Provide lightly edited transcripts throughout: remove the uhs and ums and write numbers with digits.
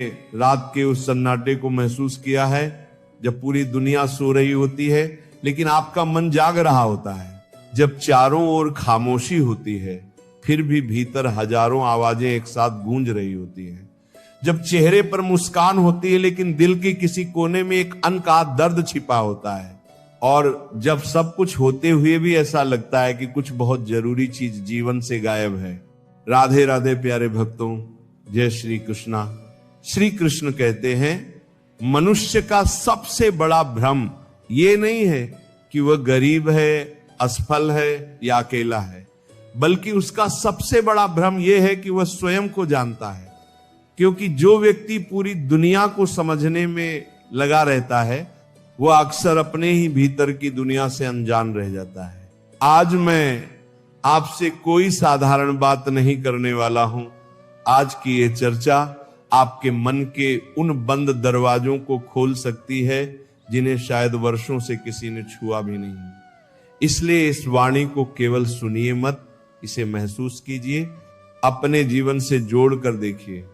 रात के उस सन्नाटे को महसूस किया है जब पूरी दुनिया सो रही होती है लेकिन आपका मन जाग रहा होता है। जब चारों ओर खामोशी होती है फिर भी भीतर हजारों आवाजें एक साथ गूंज रही होती हैं। जब चेहरे पर मुस्कान होती है लेकिन दिल के किसी कोने में एक अनकहा दर्द छिपा होता है। और जब सब कुछ होते हुए भी ऐसा लगता है कि कुछ बहुत जरूरी चीज जीवन से गायब है। राधे राधे प्यारे भक्तों, जय श्री कृष्णा। श्री कृष्ण कहते हैं मनुष्य का सबसे बड़ा भ्रम ये नहीं है कि वह गरीब है, असफल है या अकेला है, बल्कि उसका सबसे बड़ा भ्रम यह है कि वह स्वयं को जानता है। क्योंकि जो व्यक्ति पूरी दुनिया को समझने में लगा रहता है वह अक्सर अपने ही भीतर की दुनिया से अनजान रह जाता है। आज मैं आपसे कोई साधारण बात नहीं करने वाला हूं। आज की ये चर्चा आपके मन के उन बंद दरवाजों को खोल सकती है जिन्हें शायद वर्षों से किसी ने छुआ भी नहीं। इसलिए इस वाणी को केवल सुनिए मत, इसे महसूस कीजिए, अपने जीवन से जोड़ कर देखिए।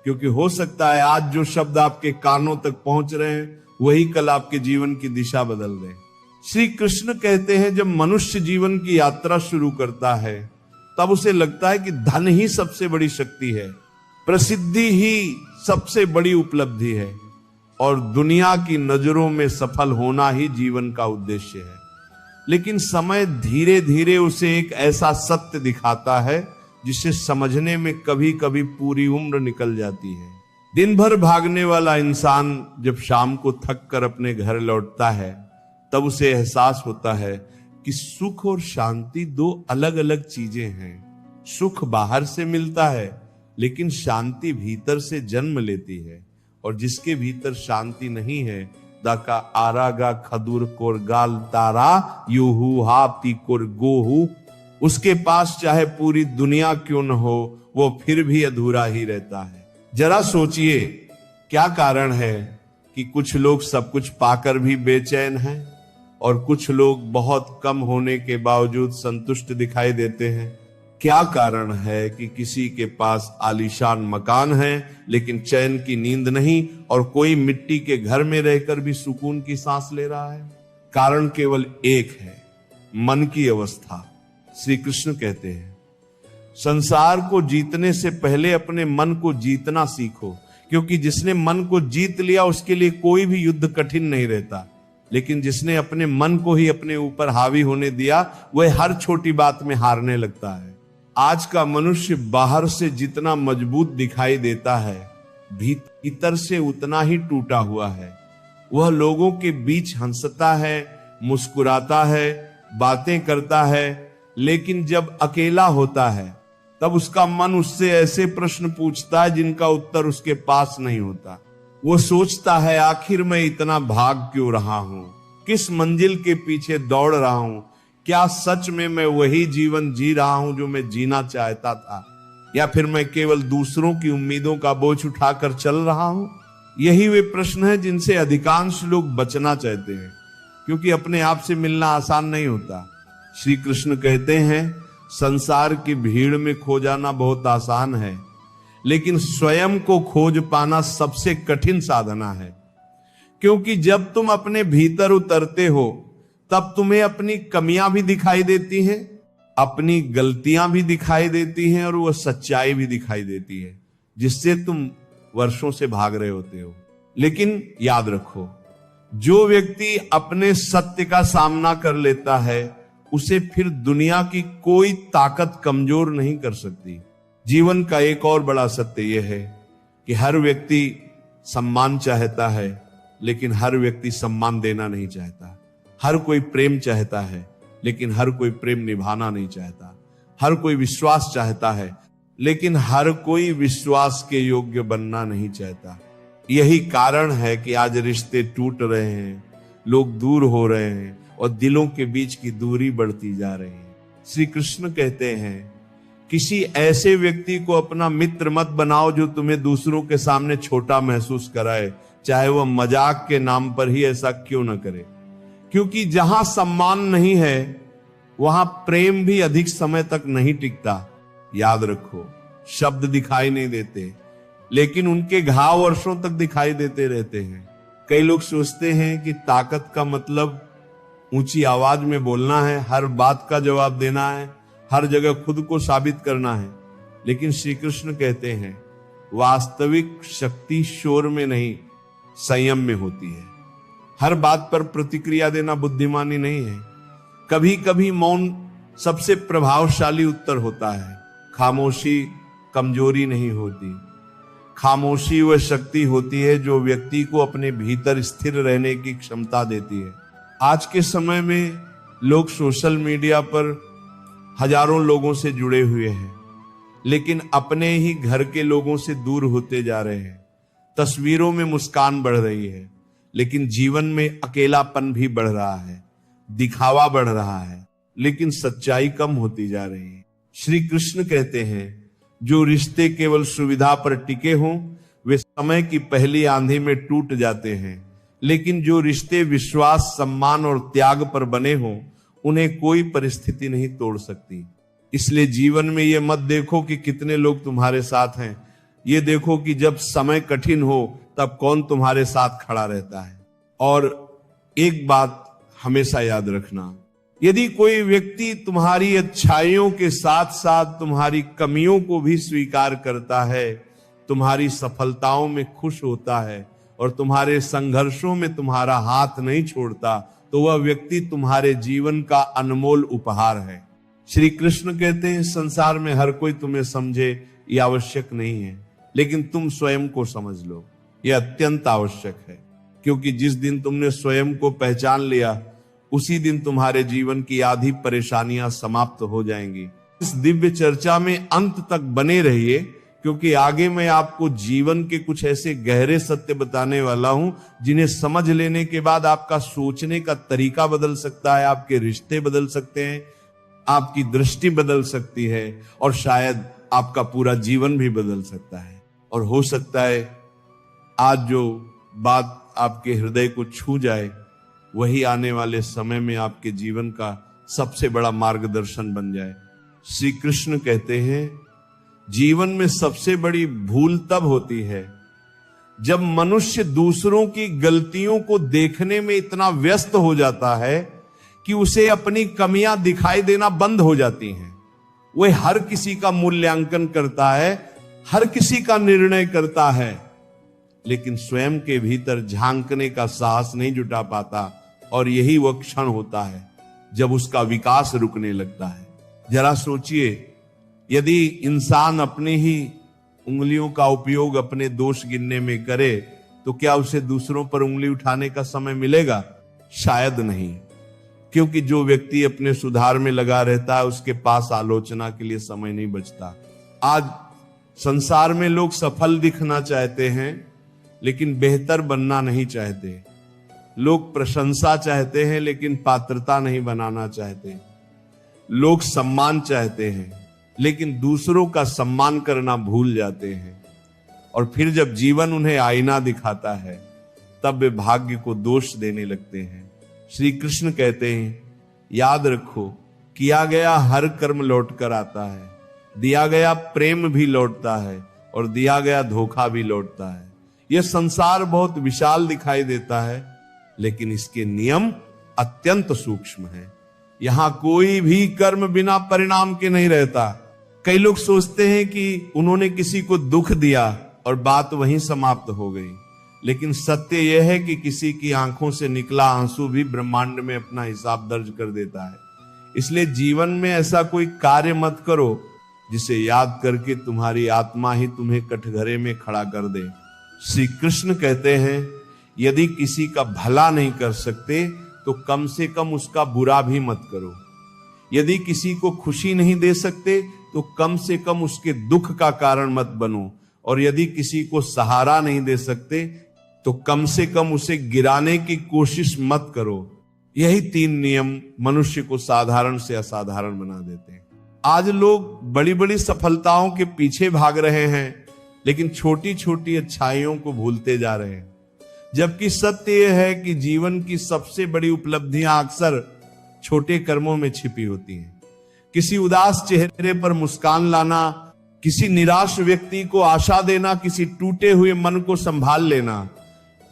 क्योंकि हो सकता है आज जो शब्द आपके कानों तक पहुंच रहे हैं वही कल आपके जीवन की दिशा बदल दें। श्री कृष्ण कहते हैं जब मनुष्य जीवन की यात्रा शुरू करता है तब उसे लगता है कि धन ही सबसे बड़ी शक्ति है, प्रसिद्धि ही सबसे बड़ी उपलब्धि है और दुनिया की नजरों में सफल होना ही जीवन का उद्देश्य है। लेकिन समय धीरे धीरे उसे एक ऐसा सत्य दिखाता है जिसे समझने में कभी कभी पूरी उम्र निकल जाती है। दिन भर भागने वाला इंसान जब शाम को थक कर अपने घर लौटता है तब उसे एहसास होता है कि सुख और शांति दो अलग अलग चीजें हैं। सुख बाहर से मिलता है लेकिन शांति भीतर से जन्म लेती है। और जिसके भीतर शांति नहीं है दाका आरागा खदुर कोर गाल तारा यूहू हापी कोर गोहू, उसके पास चाहे पूरी दुनिया क्यों न हो वो फिर भी अधूरा ही रहता है। जरा सोचिए क्या कारण है कि कुछ लोग सब कुछ पाकर भी बेचैन हैं और कुछ लोग बहुत कम होने के बावजूद संतुष्ट दिखाई देते हैं। क्या कारण है कि किसी के पास आलीशान मकान है लेकिन चैन की नींद नहीं और कोई मिट्टी के घर में रहकर भी सुकून की सांस ले रहा है? कारण केवल एक है, मन की अवस्था। श्री कृष्ण कहते हैं संसार को जीतने से पहले अपने मन को जीतना सीखो, क्योंकि जिसने मन को जीत लिया उसके लिए कोई भी युद्ध कठिन नहीं रहता। लेकिन जिसने अपने मन को ही अपने ऊपर हावी होने दिया वह हर छोटी बात में हारने लगता है। आज का मनुष्य बाहर से जितना मजबूत दिखाई देता है भीतर से उतना ही टूटा हुआ है। वह लोगों के बीच हंसता है, मुस्कुराता है, बातें करता है, लेकिन जब अकेला होता है तब उसका मन उससे ऐसे प्रश्न पूछता है जिनका उत्तर उसके पास नहीं होता। वो सोचता है आखिर मैं इतना भाग क्यों रहा हूं, किस मंजिल के पीछे दौड़ रहा हूं, क्या सच में मैं वही जीवन जी रहा हूं जो मैं जीना चाहता था, या फिर मैं केवल दूसरों की उम्मीदों का बोझ उठाकर चल रहा हूं। यही वे प्रश्न हैं जिनसे अधिकांश लोग बचना चाहते हैं, क्योंकि अपने आप से मिलना आसान नहीं होता। श्री कृष्ण कहते हैं संसार की भीड़ में खो जाना बहुत आसान है, लेकिन स्वयं को खोज पाना सबसे कठिन साधना है। क्योंकि जब तुम अपने भीतर उतरते हो तब तुम्हें अपनी कमियां भी दिखाई देती हैं, अपनी गलतियां भी दिखाई देती हैं और वह सच्चाई भी दिखाई देती है जिससे तुम वर्षों से भाग रहे होते हो। लेकिन याद रखो, जो व्यक्ति अपने सत्य का सामना कर लेता है उसे फिर दुनिया की कोई ताकत कमजोर नहीं कर सकती। जीवन का एक और बड़ा सत्य यह है कि हर व्यक्ति सम्मान चाहता है लेकिन हर व्यक्ति सम्मान देना नहीं चाहता। हर कोई प्रेम चाहता है लेकिन हर कोई प्रेम निभाना नहीं चाहता। हर कोई विश्वास चाहता है लेकिन हर कोई विश्वास के योग्य बनना नहीं चाहता। यही कारण है कि आज रिश्ते टूट रहे हैं, लोग दूर हो रहे हैं और दिलों के बीच की दूरी बढ़ती जा रही है। श्री कृष्ण कहते हैं किसी ऐसे व्यक्ति को अपना मित्र मत बनाओ जो तुम्हें दूसरों के सामने छोटा महसूस कराए, चाहे वह मजाक के नाम पर ही ऐसा क्यों न करे। क्योंकि जहां सम्मान नहीं है वहां प्रेम भी अधिक समय तक नहीं टिकता। याद रखो, शब्द दिखाई नहीं देते लेकिन उनके घाव वर्षों तक दिखाई देते रहते हैं। कई लोग सोचते हैं कि ताकत का मतलब ऊंची आवाज में बोलना है, हर बात का जवाब देना है, हर जगह खुद को साबित करना है। लेकिन श्री कृष्ण कहते हैं वास्तविक शक्ति शोर में नहीं, संयम में होती है। हर बात पर प्रतिक्रिया देना बुद्धिमानी नहीं है। कभी कभी मौन सबसे प्रभावशाली उत्तर होता है। खामोशी कमजोरी नहीं होती, खामोशी वह शक्ति होती है जो व्यक्ति को अपने भीतर स्थिर रहने की क्षमता देती है। आज के समय में लोग सोशल मीडिया पर हजारों लोगों से जुड़े हुए हैं, लेकिन अपने ही घर के लोगों से दूर होते जा रहे हैं। तस्वीरों में मुस्कान बढ़ रही है, लेकिन जीवन में अकेलापन भी बढ़ रहा है, दिखावा बढ़ रहा है, लेकिन सच्चाई कम होती जा रही है। श्री कृष्ण कहते हैं जो रिश्ते केवल सुविधा पर टिके हों वे समय की पहली आंधी में टूट जाते हैं, लेकिन जो रिश्ते विश्वास, सम्मान और त्याग पर बने हों उन्हें कोई परिस्थिति नहीं तोड़ सकती। इसलिए जीवन में ये मत देखो कि कितने लोग तुम्हारे साथ हैं, ये देखो कि जब समय कठिन हो तब कौन तुम्हारे साथ खड़ा रहता है। और एक बात हमेशा याद रखना, यदि कोई व्यक्ति तुम्हारी अच्छाइयों के साथ साथ तुम्हारी कमियों को भी स्वीकार करता है, तुम्हारी सफलताओं में खुश होता है और तुम्हारे संघर्षों में तुम्हारा हाथ नहीं छोड़ता, तो वह व्यक्ति तुम्हारे जीवन का अनमोल उपहार है। श्री कृष्ण कहते हैं संसार में हर कोई तुम्हें समझे ये आवश्यक नहीं है, लेकिन तुम स्वयं को समझ लो, यह अत्यंत आवश्यक है। क्योंकि जिस दिन तुमने स्वयं को पहचान लिया उसी दिन तुम्हारे जीवन की आधी परेशानियां समाप्त हो जाएंगी। इस दिव्य चर्चा में अंत तक बने रहिए, क्योंकि आगे मैं आपको जीवन के कुछ ऐसे गहरे सत्य बताने वाला हूं जिन्हें समझ लेने के बाद आपका सोचने का तरीका बदल सकता है, आपके रिश्ते बदल सकते हैं, आपकी दृष्टि बदल सकती है और शायद आपका पूरा जीवन भी बदल सकता है। और हो सकता है आज जो बात आपके हृदय को छू जाए वही आने वाले समय में आपके जीवन का सबसे बड़ा मार्गदर्शन बन जाए। श्री कृष्ण कहते हैं जीवन में सबसे बड़ी भूल तब होती है जब मनुष्य दूसरों की गलतियों को देखने में इतना व्यस्त हो जाता है कि उसे अपनी कमियां दिखाई देना बंद हो जाती हैं। वह हर किसी का मूल्यांकन करता है, हर किसी का निर्णय करता है, लेकिन स्वयं के भीतर झांकने का साहस नहीं जुटा पाता। और यही वह क्षण होता है जब उसका विकास रुकने लगता है। जरा सोचिए, यदि इंसान अपनी ही उंगलियों का उपयोग अपने दोष गिनने में करे तो क्या उसे दूसरों पर उंगली उठाने का समय मिलेगा? शायद नहीं, क्योंकि जो व्यक्ति अपने सुधार में लगा रहता है उसके पास आलोचना के लिए समय नहीं बचता। आज संसार में लोग सफल दिखना चाहते हैं लेकिन बेहतर बनना नहीं चाहते। लोग प्रशंसा चाहते हैं लेकिन पात्रता नहीं बनाना चाहते। लोग सम्मान चाहते हैं लेकिन दूसरों का सम्मान करना भूल जाते हैं। और फिर जब जीवन उन्हें आईना दिखाता है तब वे भाग्य को दोष देने लगते हैं। श्री कृष्ण कहते हैं याद रखो, किया गया हर कर्म लौट कर आता है, दिया गया प्रेम भी लौटता है और दिया गया धोखा भी लौटता है। यह संसार बहुत विशाल दिखाई देता है, लेकिन इसके नियम अत्यंत सूक्ष्म हैं। यहां कोई भी कर्म बिना परिणाम के नहीं रहता। कई लोग सोचते हैं कि उन्होंने किसी को दुख दिया और बात वहीं समाप्त हो गई, लेकिन सत्य यह है कि किसी की आंखों से निकला आंसू भी ब्रह्मांड में अपना हिसाब दर्ज कर देता है। इसलिए जीवन में ऐसा कोई कार्य मत करो जिसे याद करके तुम्हारी आत्मा ही तुम्हें कटघरे में खड़ा कर दे। श्री कृष्ण कहते हैं यदि किसी का भला नहीं कर सकते तो कम से कम उसका बुरा भी मत करो। यदि किसी को खुशी नहीं दे सकते तो कम से कम उसके दुख का कारण मत बनो। और यदि किसी को सहारा नहीं दे सकते तो कम से कम उसे गिराने की कोशिश मत करो। यही 3 नियम मनुष्य को साधारण से असाधारण बना देते हैं। आज लोग बड़ी बड़ी सफलताओं के पीछे भाग रहे हैं, लेकिन छोटी छोटी अच्छाइयों को भूलते जा रहे हैं। जबकि सत्य यह है कि जीवन की सबसे बड़ी उपलब्धियां अक्सर छोटे कर्मों में छिपी होती हैं। किसी उदास चेहरे पर मुस्कान लाना, किसी निराश व्यक्ति को आशा देना, किसी टूटे हुए मन को संभाल लेना,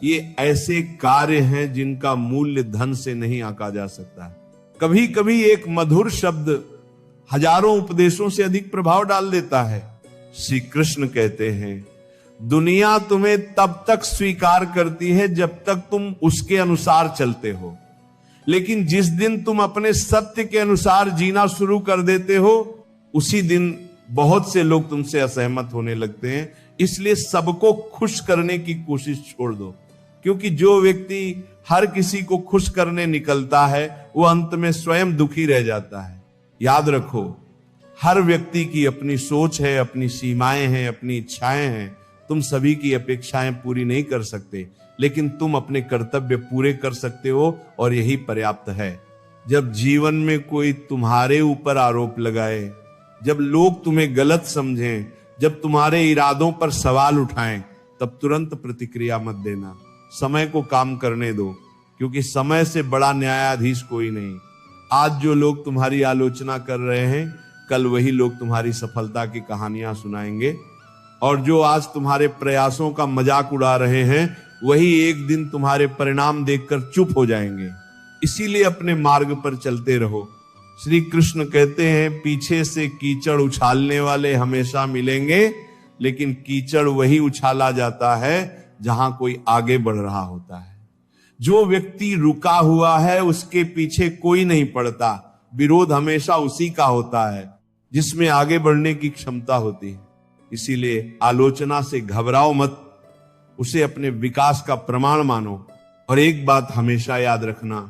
ये ऐसे कार्य हैं जिनका मूल्य धन से नहीं आंका जा सकता। कभी कभी एक मधुर शब्द हजारों उपदेशों से अधिक प्रभाव डाल देता है। श्री कृष्ण कहते हैं, दुनिया तुम्हें तब तक स्वीकार करती है जब तक तुम उसके अनुसार चलते हो, लेकिन जिस दिन तुम अपने सत्य के अनुसार जीना शुरू कर देते हो, उसी दिन बहुत से लोग तुमसे असहमत होने लगते हैं। इसलिए सबको खुश करने की कोशिश छोड़ दो, क्योंकि जो व्यक्ति हर किसी को खुश करने निकलता है वो अंत में स्वयं दुखी रह जाता है। याद रखो, हर व्यक्ति की अपनी सोच है, अपनी सीमाएं हैं, अपनी इच्छाएं हैं। तुम सभी की अपेक्षाएं पूरी नहीं कर सकते, लेकिन तुम अपने कर्तव्य पूरे कर सकते हो और यही पर्याप्त है। जब जीवन में कोई तुम्हारे ऊपर आरोप लगाए, जब लोग तुम्हें गलत समझें, जब तुम्हारे इरादों पर सवाल उठाएं, तब तुरंत प्रतिक्रिया मत देना। समय को काम करने दो, क्योंकि समय से बड़ा न्यायाधीश कोई नहीं। आज जो लोग तुम्हारी आलोचना कर रहे हैं, कल वही लोग तुम्हारी सफलता की कहानियां सुनाएंगे, और जो आज तुम्हारे प्रयासों का मजाक उड़ा रहे हैं, वही एक दिन तुम्हारे परिणाम देखकर चुप हो जाएंगे। इसीलिए अपने मार्ग पर चलते रहो। श्री कृष्ण कहते हैं, पीछे से कीचड़ उछालने वाले हमेशा मिलेंगे, लेकिन कीचड़ वही उछाला जाता है जहां कोई आगे बढ़ रहा होता है। जो व्यक्ति रुका हुआ है उसके पीछे कोई नहीं पड़ता, विरोध हमेशा उसी का होता है जिसमें आगे बढ़ने की क्षमता होती है। इसीलिए आलोचना से घबराओ मत, उसे अपने विकास का प्रमाण मानो। और एक बात हमेशा याद रखना,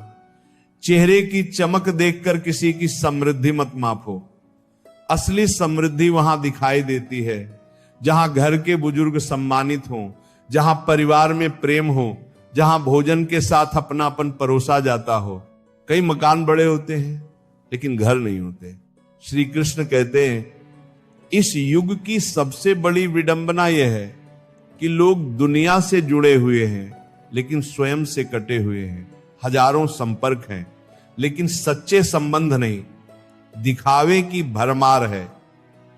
चेहरे की चमक देखकर किसी की समृद्धि मत मापो। असली समृद्धि वहां दिखाई देती है जहां घर के बुजुर्ग सम्मानित हों, जहां परिवार में प्रेम हो, जहां भोजन के साथ अपनापन परोसा जाता हो। कई मकान बड़े होते हैं लेकिन घर नहीं होते। श्री कृष्ण कहते हैं, इस युग की सबसे बड़ी विडंबना यह है कि लोग दुनिया से जुड़े हुए हैं लेकिन स्वयं से कटे हुए हैं। हजारों संपर्क हैं लेकिन सच्चे संबंध नहीं। दिखावे की भरमार है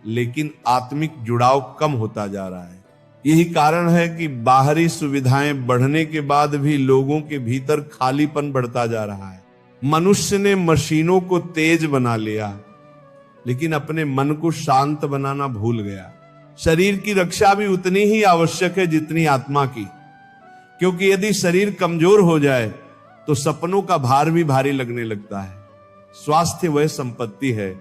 लेकिन आत्मिक जुड़ाव कम होता जा रहा है। यही कारण है कि बाहरी सुविधाएं बढ़ने के बाद भी लोगों के भीतर खालीपन बढ़ता जा रहा है। मनुष्य ने मशीनों को तेज बना लिया लेकिन अपने मन को शांत बनाना भूल गया। शरीर की रक्षा भी उतनी ही आवश्यक है जितनी आत्मा की, क्योंकि यदि शरीर कमजोर हो जाए तो सपनों का भार भी भारी लगने लगता है। स्वास्थ्य वह संपत्ति है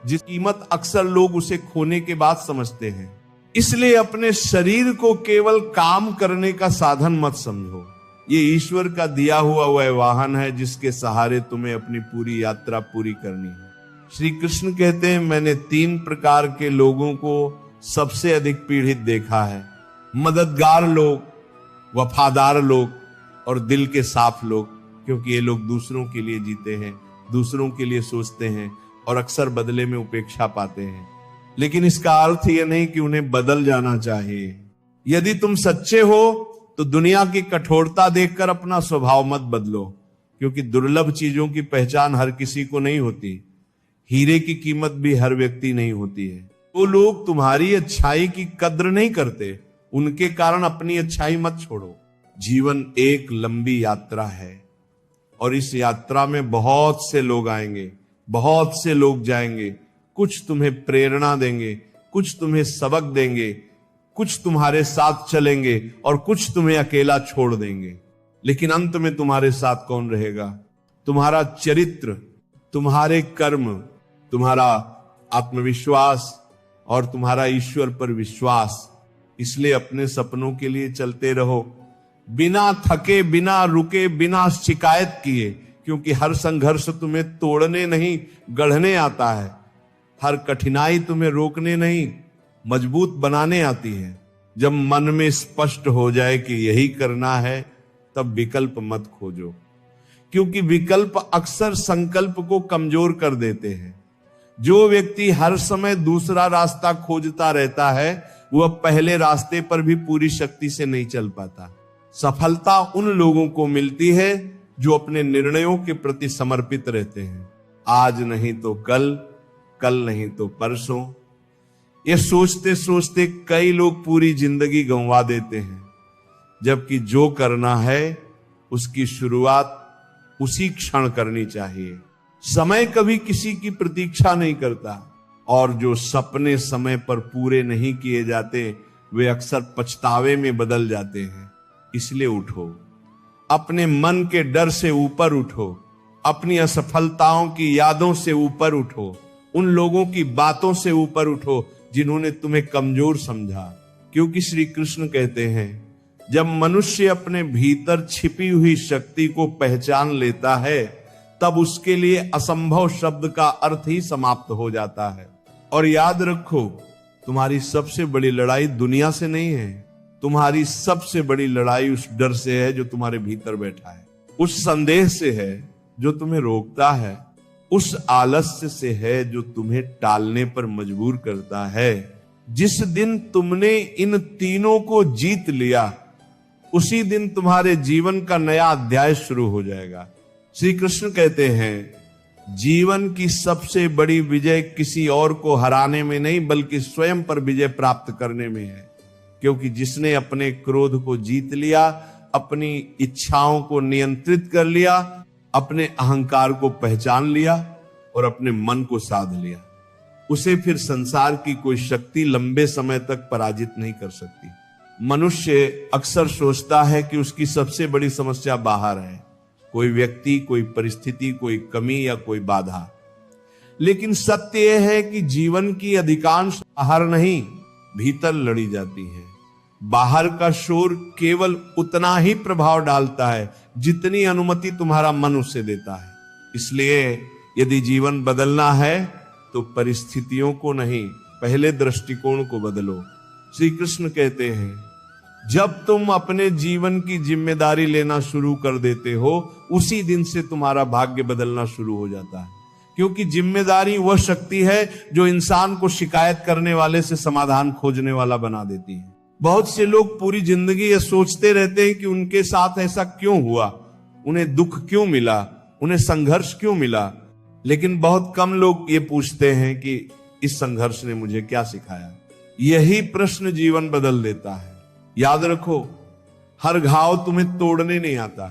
जिस कीमत अक्सर लोग उसे खोने के बाद समझते हैं। इसलिए अपने शरीर को केवल काम करने का साधन मत समझो। ये ईश्वर का दिया हुआ वह वाहन है जिसके सहारे तुम्हें अपनी पूरी यात्रा पूरी करनी है। श्री कृष्ण कहते हैं, मैंने 3 प्रकार के लोगों को सबसे अधिक पीड़ित देखा है। मददगार लोग, वफादार लोग और दिल के साफ लोग, क्योंकि ये लोग दूसरों के लिए जीते हैं, दूसरों के लिए सोचते हैं और अक्सर बदले में उपेक्षा पाते हैं। लेकिन इसका अर्थ यह नहीं कि उन्हें बदल जाना चाहिए। यदि तुम सच्चे हो तो दुनिया की कठोरता देखकर अपना स्वभाव मत बदलो, क्योंकि दुर्लभ चीजों की पहचान हर किसी को नहीं होती। हीरे की कीमत भी हर व्यक्ति नहीं होती है। वो लोग तुम्हारी अच्छाई की कद्र नहीं करते, उनके कारण अपनी अच्छाई मत छोड़ो। जीवन एक लंबी यात्रा है और इस यात्रा में बहुत से लोग आएंगे, बहुत से लोग जाएंगे। कुछ तुम्हें प्रेरणा देंगे, कुछ तुम्हें सबक देंगे, कुछ तुम्हारे साथ चलेंगे और कुछ तुम्हें अकेला छोड़ देंगे। लेकिन अंत में तुम्हारे साथ कौन रहेगा? तुम्हारा चरित्र, तुम्हारे कर्म, तुम्हारा आत्मविश्वास और तुम्हारा ईश्वर पर विश्वास। इसलिए अपने सपनों के लिए चलते रहो, बिना थके, बिना रुके, बिना शिकायत किए, क्योंकि हर संघर्ष तुम्हें तोड़ने नहीं गढ़ने आता है। हर कठिनाई तुम्हें रोकने नहीं मजबूत बनाने आती है। जब मन में स्पष्ट हो जाए कि यही करना है, तब विकल्प मत खोजो, क्योंकि विकल्प अक्सर संकल्प को कमजोर कर देते हैं। जो व्यक्ति हर समय दूसरा रास्ता खोजता रहता है, वह पहले रास्ते पर भी पूरी शक्ति से नहीं चल पाता। सफलता उन लोगों को मिलती है जो अपने निर्णयों के प्रति समर्पित रहते हैं। आज नहीं तो कल, कल नहीं तो परसों। ये सोचते सोचते कई लोग पूरी जिंदगी गंवा देते हैं, जबकि जो करना है उसकी शुरुआत उसी क्षण करनी चाहिए। समय कभी किसी की प्रतीक्षा नहीं करता, और जो सपने समय पर पूरे नहीं किए जाते वे अक्सर पछतावे में बदल जाते हैं। इसलिए उठो, अपने मन के डर से ऊपर उठो, अपनी असफलताओं की यादों से ऊपर उठो, उन लोगों की बातों से ऊपर उठो जिन्होंने तुम्हें कमजोर समझा। क्योंकि श्री कृष्ण कहते हैं, जब मनुष्य अपने भीतर छिपी हुई शक्ति को पहचान लेता है तब उसके लिए असंभव शब्द का अर्थ ही समाप्त हो जाता है। और याद रखो, तुम्हारी सबसे बड़ी लड़ाई दुनिया से नहीं है, तुम्हारी सबसे बड़ी लड़ाई उस डर से है जो तुम्हारे भीतर बैठा है, उस संदेह से है जो तुम्हें रोकता है, उस आलस्य से है जो तुम्हें टालने पर मजबूर करता है। जिस दिन तुमने इन तीनों को जीत लिया उसी दिन तुम्हारे जीवन का नया अध्याय शुरू हो जाएगा। श्री कृष्ण कहते हैं, जीवन की सबसे बड़ी विजय किसी और को हराने में नहीं बल्कि स्वयं पर विजय प्राप्त करने में है। क्योंकि जिसने अपने क्रोध को जीत लिया, अपनी इच्छाओं को नियंत्रित कर लिया, अपने अहंकार को पहचान लिया और अपने मन को साध लिया, उसे फिर संसार की कोई शक्ति लंबे समय तक पराजित नहीं कर सकती। मनुष्य अक्सर सोचता है कि उसकी सबसे बड़ी समस्या बाहर है, कोई व्यक्ति, कोई परिस्थिति, कोई कमी या कोई बाधा। लेकिन सत्य यह है कि जीवन की अधिकांश बाहर नहीं, भीतर लड़ी जाती है। बाहर का शोर केवल उतना ही प्रभाव डालता है जितनी अनुमति तुम्हारा मन उससे देता है। इसलिए यदि जीवन बदलना है तो परिस्थितियों को नहीं, पहले दृष्टिकोण को बदलो। श्री कृष्ण कहते हैं, जब तुम अपने जीवन की जिम्मेदारी लेना शुरू कर देते हो उसी दिन से तुम्हारा भाग्य बदलना शुरू हो जाता है। क्योंकि जिम्मेदारी वह शक्ति है जो इंसान को शिकायत करने वाले से समाधान खोजने वाला बना देती है। बहुत से लोग पूरी जिंदगी ये सोचते रहते हैं कि उनके साथ ऐसा क्यों हुआ, उन्हें दुख क्यों मिला, उन्हें संघर्ष क्यों मिला, लेकिन बहुत कम लोग ये पूछते हैं कि इस संघर्ष ने मुझे क्या सिखाया। यही प्रश्न जीवन बदल देता है। याद रखो, हर घाव तुम्हें तोड़ने नहीं आता,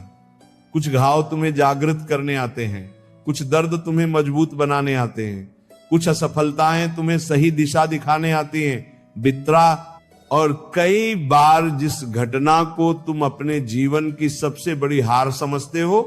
कुछ घाव तुम्हें जागृत करने आते हैं, कुछ दर्द तुम्हें मजबूत बनाने आते हैं, कुछ असफलताएं तुम्हें सही दिशा दिखाने आती हैं। बित्रा, और कई बार जिस घटना को तुम अपने जीवन की सबसे बड़ी हार समझते हो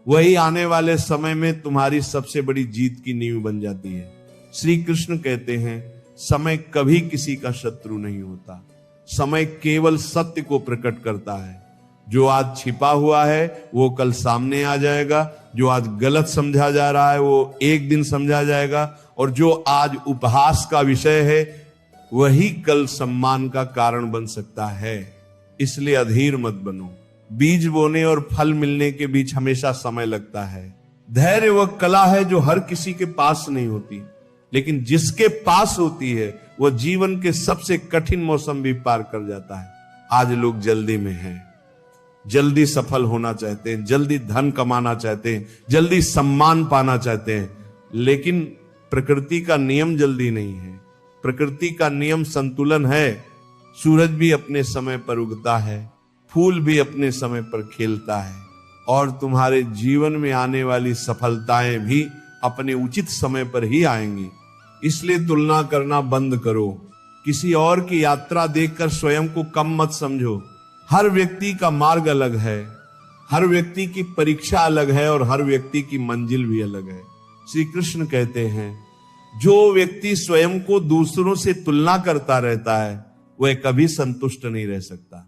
वही आने वाले समय में तुम्हारी सबसे बड़ी जीत की नींव बन जाती है। श्री कृष्ण कहते हैं, समय कभी किसी का शत्रु नहीं होता, समय केवल सत्य को प्रकट करता है। जो आज छिपा हुआ है वो कल सामने आ जाएगा, जो आज गलत समझा जा रहा है वो एक दिन समझा जाएगा, और जो आज उपहास का विषय है वही कल सम्मान का कारण बन सकता है। इसलिए अधीर मत बनो। बीज बोने और फल मिलने के बीच हमेशा समय लगता है। धैर्य वह कला है जो हर किसी के पास नहीं होती, लेकिन जिसके पास होती है वह जीवन के सबसे कठिन मौसम भी पार कर जाता है। आज लोग जल्दी में हैं, जल्दी सफल होना चाहते हैं, जल्दी धन कमाना चाहते हैं, जल्दी सम्मान पाना चाहते हैं, लेकिन प्रकृति का नियम जल्दी नहीं है। प्रकृति का नियम संतुलन है। सूरज भी अपने समय पर उगता है, फूल भी अपने समय पर खिलता है, और तुम्हारे जीवन में आने वाली सफलताएं भी अपने उचित समय पर ही आएंगी। इसलिए तुलना करना बंद करो। किसी और की यात्रा देखकर स्वयं को कम मत समझो। हर व्यक्ति का मार्ग अलग है, हर व्यक्ति की परीक्षा अलग है और हर व्यक्ति की मंजिल भी अलग है। श्री कृष्ण कहते हैं, जो व्यक्ति स्वयं को दूसरों से तुलना करता रहता है वह कभी संतुष्ट नहीं रह सकता,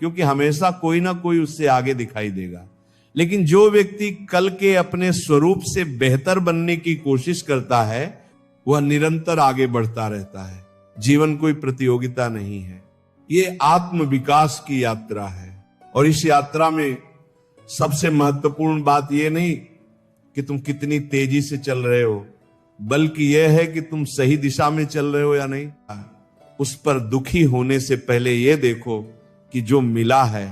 क्योंकि हमेशा कोई ना कोई उससे आगे दिखाई देगा। लेकिन जो व्यक्ति कल के अपने स्वरूप से बेहतर बनने की कोशिश करता है वह निरंतर आगे बढ़ता रहता है। जीवन कोई प्रतियोगिता नहीं है, ये आत्म विकास की यात्रा है। और इस यात्रा में सबसे महत्वपूर्ण बात यह नहीं कि तुम कितनी तेजी से चल रहे हो, बल्कि यह है कि तुम सही दिशा में चल रहे हो या नहीं। उस पर दुखी होने से पहले यह देखो कि जो मिला है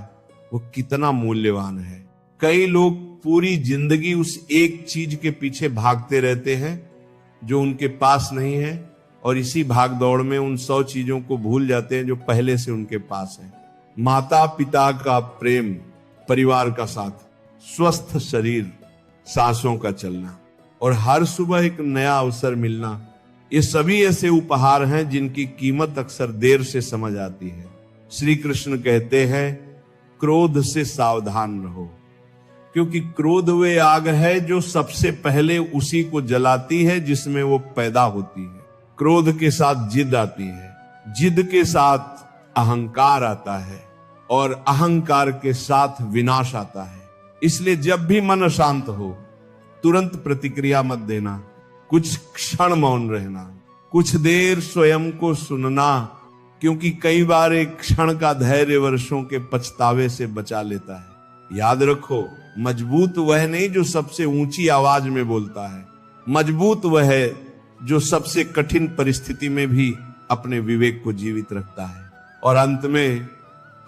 वो कितना मूल्यवान है। कई लोग पूरी जिंदगी उस एक चीज के पीछे भागते रहते हैं जो उनके पास नहीं है, और इसी भाग दौड़ में उन 100 चीजों को भूल जाते हैं जो पहले से उनके पास है। माता पिता का प्रेम, परिवार का साथ, स्वस्थ शरीर, सांसों का चलना और हर सुबह एक नया अवसर मिलना, ये सभी ऐसे उपहार हैं जिनकी कीमत अक्सर देर से समझ आती है। श्री कृष्ण कहते हैं क्रोध से सावधान रहो, क्योंकि क्रोध वे आग है जो सबसे पहले उसी को जलाती है जिसमें वो पैदा होती है। क्रोध के साथ जिद आती है, जिद के साथ अहंकार आता है और अहंकार के साथ विनाश आता है। इसलिए जब भी मन अशांत हो तुरंत प्रतिक्रिया मत देना, कुछ क्षण मौन रहना, कुछ देर स्वयं को सुनना, क्योंकि कई बार एक क्षण का धैर्य वर्षों के पछतावे से बचा लेता है। याद रखो, मजबूत वह नहीं जो सबसे ऊंची आवाज में बोलता है, मजबूत वह है जो सबसे कठिन परिस्थिति में भी अपने विवेक को जीवित रखता है। और अंत में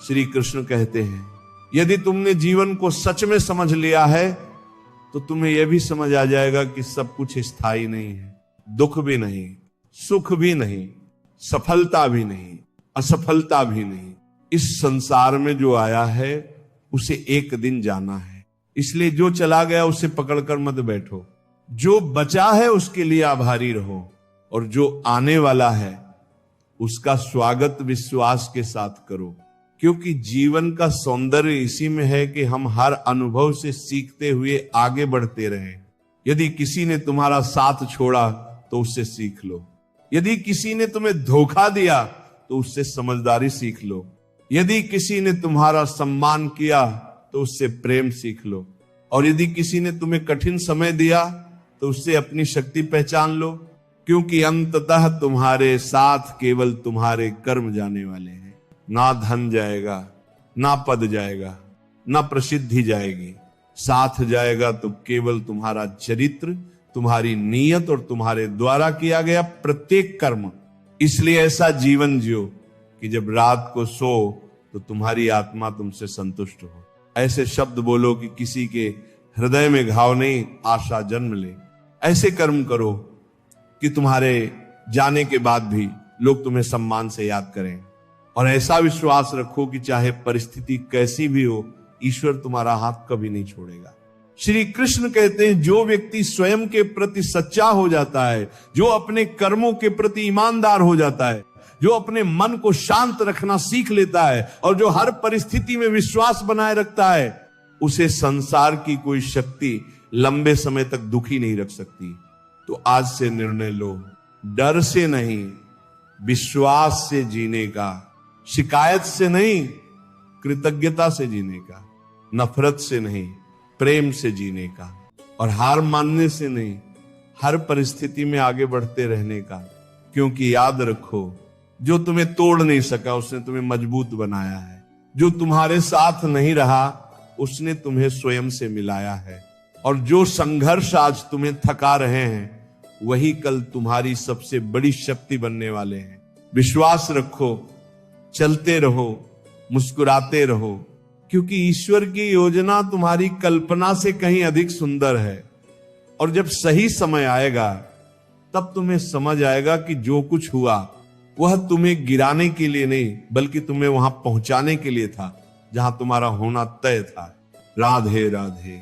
श्री कृष्ण कहते हैं, यदि तुमने जीवन को सच में समझ लिया है तो तुम्हें यह भी समझ आ जाएगा कि सब कुछ स्थायी नहीं है। दुख भी नहीं, सुख भी नहीं, सफलता भी नहीं, असफलता भी नहीं। इस संसार में जो आया है उसे एक दिन जाना है, इसलिए जो चला गया उसे पकड़कर मत बैठो। जो बचा है उसके लिए आभारी रहो और जो आने वाला है उसका स्वागत विश्वास के साथ करो, क्योंकि जीवन का सौंदर्य इसी में है कि हम हर अनुभव से सीखते हुए आगे बढ़ते रहें। यदि किसी ने तुम्हारा साथ छोड़ा तो उससे सीख लो, यदि किसी ने तुम्हें धोखा दिया तो उससे समझदारी सीख लो, यदि किसी ने तुम्हारा सम्मान किया तो उससे प्रेम सीख लो, और यदि किसी ने तुम्हें कठिन समय दिया तो उससे अपनी शक्ति पहचान लो, क्योंकि अंततः तुम्हारे साथ केवल तुम्हारे कर्म जाने वाले हैं। ना धन जाएगा, ना पद जाएगा, ना प्रसिद्धि जाएगी, साथ जाएगा तो केवल तुम्हारा चरित्र, तुम्हारी नीयत और तुम्हारे द्वारा किया गया प्रत्येक कर्म। इसलिए ऐसा जीवन जियो कि जब रात को सो तो तुम्हारी आत्मा तुमसे संतुष्ट हो। ऐसे शब्द बोलो कि किसी के हृदय में घाव नहीं, आशा जन्म ले। ऐसे कर्म करो कि तुम्हारे जाने के बाद भी लोग तुम्हें सम्मान से याद करें, और ऐसा विश्वास रखो कि चाहे परिस्थिति कैसी भी हो, ईश्वर तुम्हारा हाथ कभी नहीं छोड़ेगा। श्री कृष्ण कहते हैं, जो व्यक्ति स्वयं के प्रति सच्चा हो जाता है, जो अपने कर्मों के प्रति ईमानदार हो जाता है, जो अपने मन को शांत रखना सीख लेता है और जो हर परिस्थिति में विश्वास बनाए रखता है, उसे संसार की कोई शक्ति लंबे समय तक दुखी नहीं रख सकती। तो आज से निर्णय लो, डर से नहीं, विश्वास से जीने का, शिकायत से नहीं, कृतज्ञता से जीने का, नफरत से नहीं, प्रेम से जीने का, और हार मानने से नहीं, हर परिस्थिति में आगे बढ़ते रहने का। क्योंकि याद रखो, जो तुम्हें तोड़ नहीं सका उसने तुम्हें मजबूत बनाया है, जो तुम्हारे साथ नहीं रहा उसने तुम्हें स्वयं से मिलाया है, और जो संघर्ष आज तुम्हें थका रहे हैं वही कल तुम्हारी सबसे बड़ी शक्ति बनने वाले हैं। विश्वास रखो, चलते रहो, मुस्कुराते रहो, क्योंकि ईश्वर की योजना तुम्हारी कल्पना से कहीं अधिक सुंदर है। और जब सही समय आएगा तब तुम्हें समझ आएगा कि जो कुछ हुआ वह तुम्हें गिराने के लिए नहीं, बल्कि तुम्हें वहां पहुंचाने के लिए था जहां तुम्हारा होना तय था। राधे राधे।